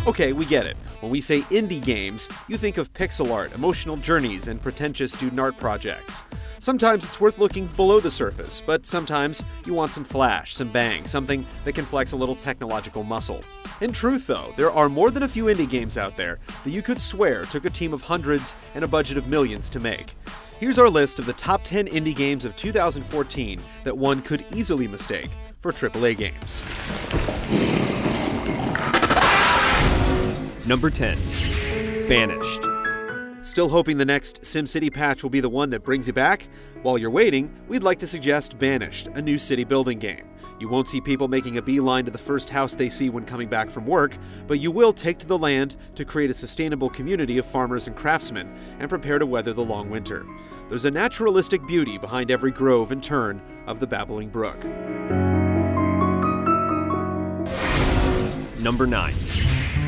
Okay, we get it. When we say indie games, you think of pixel art, emotional journeys, and pretentious student art projects. Sometimes it's worth looking below the surface, but sometimes you want some flash, some bang, something that can flex a little technological muscle. In truth, though, there are more than a few indie games out there that you could swear took a team of hundreds and a budget of millions to make. Here's our list of the top 10 indie games of 2014 that one could easily mistake for AAA games. Number 10. Banished. Still hoping the next SimCity patch will be the one that brings you back? While you're waiting, we'd like to suggest Banished, a new city building game. You won't see people making a beeline to the first house they see when coming back from work, but you will take to the land to create a sustainable community of farmers and craftsmen and prepare to weather the long winter. There's a naturalistic beauty behind every grove and turn of the babbling brook. Number 9.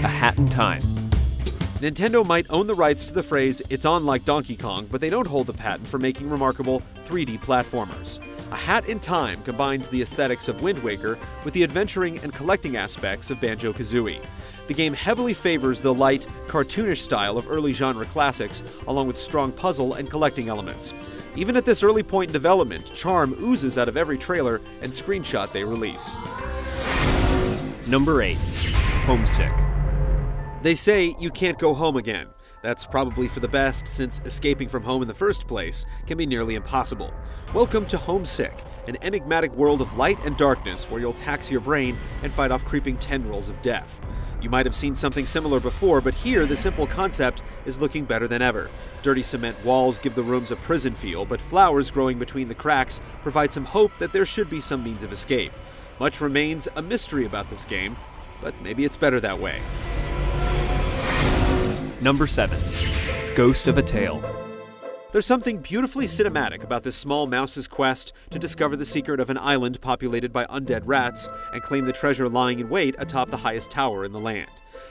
A Hat in Time. Nintendo might own the rights to the phrase, "it's on like Donkey Kong," but they don't hold the patent for making remarkable 3D platformers. A Hat in Time combines the aesthetics of Wind Waker with the adventuring and collecting aspects of Banjo-Kazooie. The game heavily favors the light, cartoonish style of early genre classics, along with strong puzzle and collecting elements. Even at this early point in development, charm oozes out of every trailer and screenshot they release. Number 8. Homesick. They say you can't go home again. That's probably for the best, since escaping from home in the first place can be nearly impossible. Welcome to Homesick, an enigmatic world of light and darkness where you'll tax your brain and fight off creeping tendrils of death. You might have seen something similar before, but here the simple concept is looking better than ever. Dirty cement walls give the rooms a prison feel, but flowers growing between the cracks provide some hope that there should be some means of escape. Much remains a mystery about this game, but maybe it's better that way. Number 7. Ghost of a Tale. There's something beautifully cinematic about this small mouse's quest to discover the secret of an island populated by undead rats and claim the treasure lying in wait atop the highest tower in the land.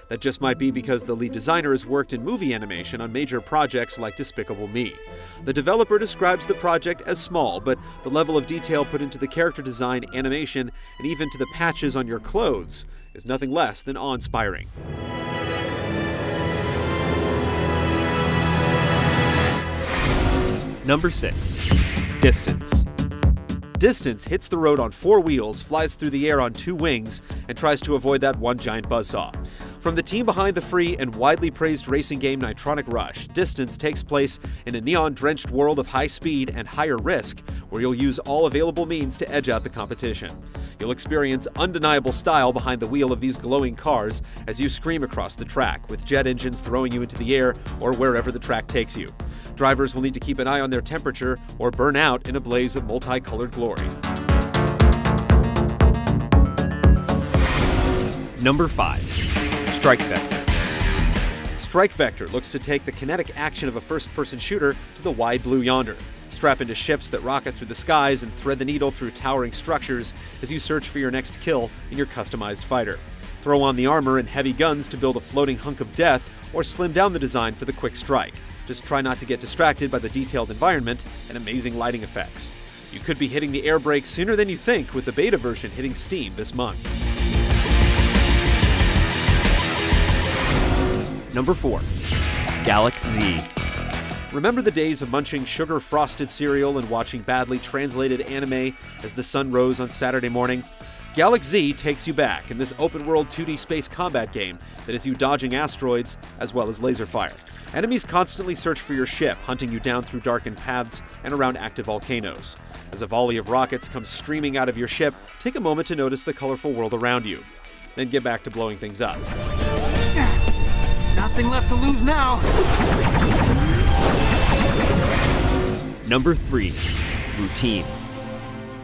That just might be because the lead designer has worked in movie animation on major projects like Despicable Me. The developer describes the project as small, but the level of detail put into the character design, animation, and even to the patches on your clothes is nothing less than awe-inspiring. Number 6. Distance. Distance hits the road on 4 wheels, flies through the air on 2 wings, and tries to avoid that one giant buzzsaw. From the team behind the free and widely praised racing game Nitronic Rush, Distance takes place in a neon-drenched world of high speed and higher risk, where you'll use all available means to edge out the competition. You'll experience undeniable style behind the wheel of these glowing cars as you scream across the track, with jet engines throwing you into the air or wherever the track takes you. Drivers will need to keep an eye on their temperature or burn out in a blaze of multicolored glory. Number 5. Strike Vector. Strike Vector looks to take the kinetic action of a first-person shooter to the wide blue yonder. Strap into ships that rocket through the skies and thread the needle through towering structures as you search for your next kill in your customized fighter. Throw on the armor and heavy guns to build a floating hunk of death, or slim down the design for the quick strike. Just try not to get distracted by the detailed environment and amazing lighting effects. You could be hitting the air brakes sooner than you think, with the beta version hitting Steam this month. Number 4. Galaxy Z. Remember the days of munching sugar-frosted cereal and watching badly translated anime as the sun rose on Saturday morning? Galaxy Z takes you back in this open-world 2D space combat game that has you dodging asteroids as well as laser fire. Enemies constantly search for your ship, hunting you down through darkened paths and around active volcanoes. As a volley of rockets comes streaming out of your ship, take a moment to notice the colorful world around you. Then get back to blowing things up. Nothing left to lose now. Number 3. Routine.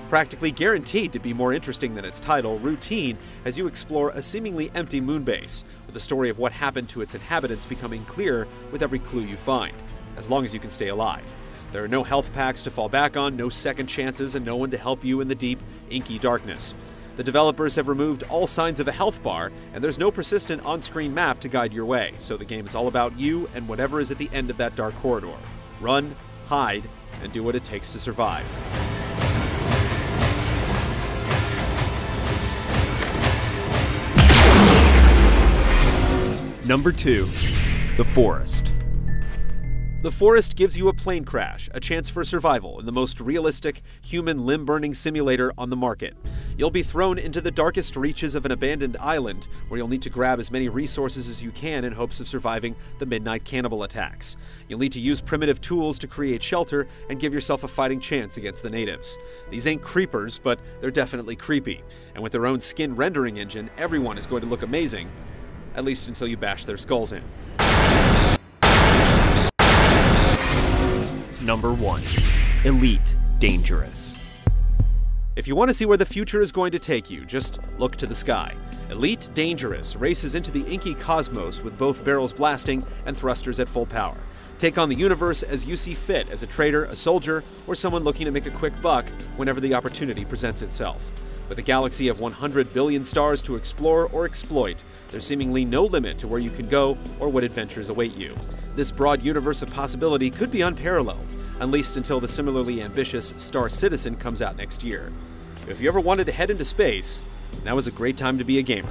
Practically guaranteed to be more interesting than its title, Routine as you explore a seemingly empty moonbase, with the story of what happened to its inhabitants becoming clearer with every clue you find, as long as you can stay alive. There are no health packs to fall back on, no second chances, and no one to help you in the deep, inky darkness. The developers have removed all signs of a health bar, and there's no persistent on-screen map to guide your way, so the game is all about you and whatever is at the end of that dark corridor. Run, hide, and do what it takes to survive. Number 2. The Forest. The Forest gives you a plane crash, a chance for survival in the most realistic human limb-burning simulator on the market. You'll be thrown into the darkest reaches of an abandoned island, where you'll need to grab as many resources as you can in hopes of surviving the midnight cannibal attacks. You'll need to use primitive tools to create shelter and give yourself a fighting chance against the natives. These ain't creepers, but they're definitely creepy. And with their own skin rendering engine, everyone is going to look amazing, at least until you bash their skulls in. Number 1. Elite Dangerous. If you want to see where the future is going to take you, just look to the sky. Elite Dangerous races into the inky cosmos with both barrels blasting and thrusters at full power. Take on the universe as you see fit as a trader, a soldier, or someone looking to make a quick buck whenever the opportunity presents itself. With a galaxy of 100 billion stars to explore or exploit, there's seemingly no limit to where you can go or what adventures await you. This broad universe of possibility could be unparalleled, at least until the similarly ambitious Star Citizen comes out next year. If you ever wanted to head into space, now is a great time to be a gamer.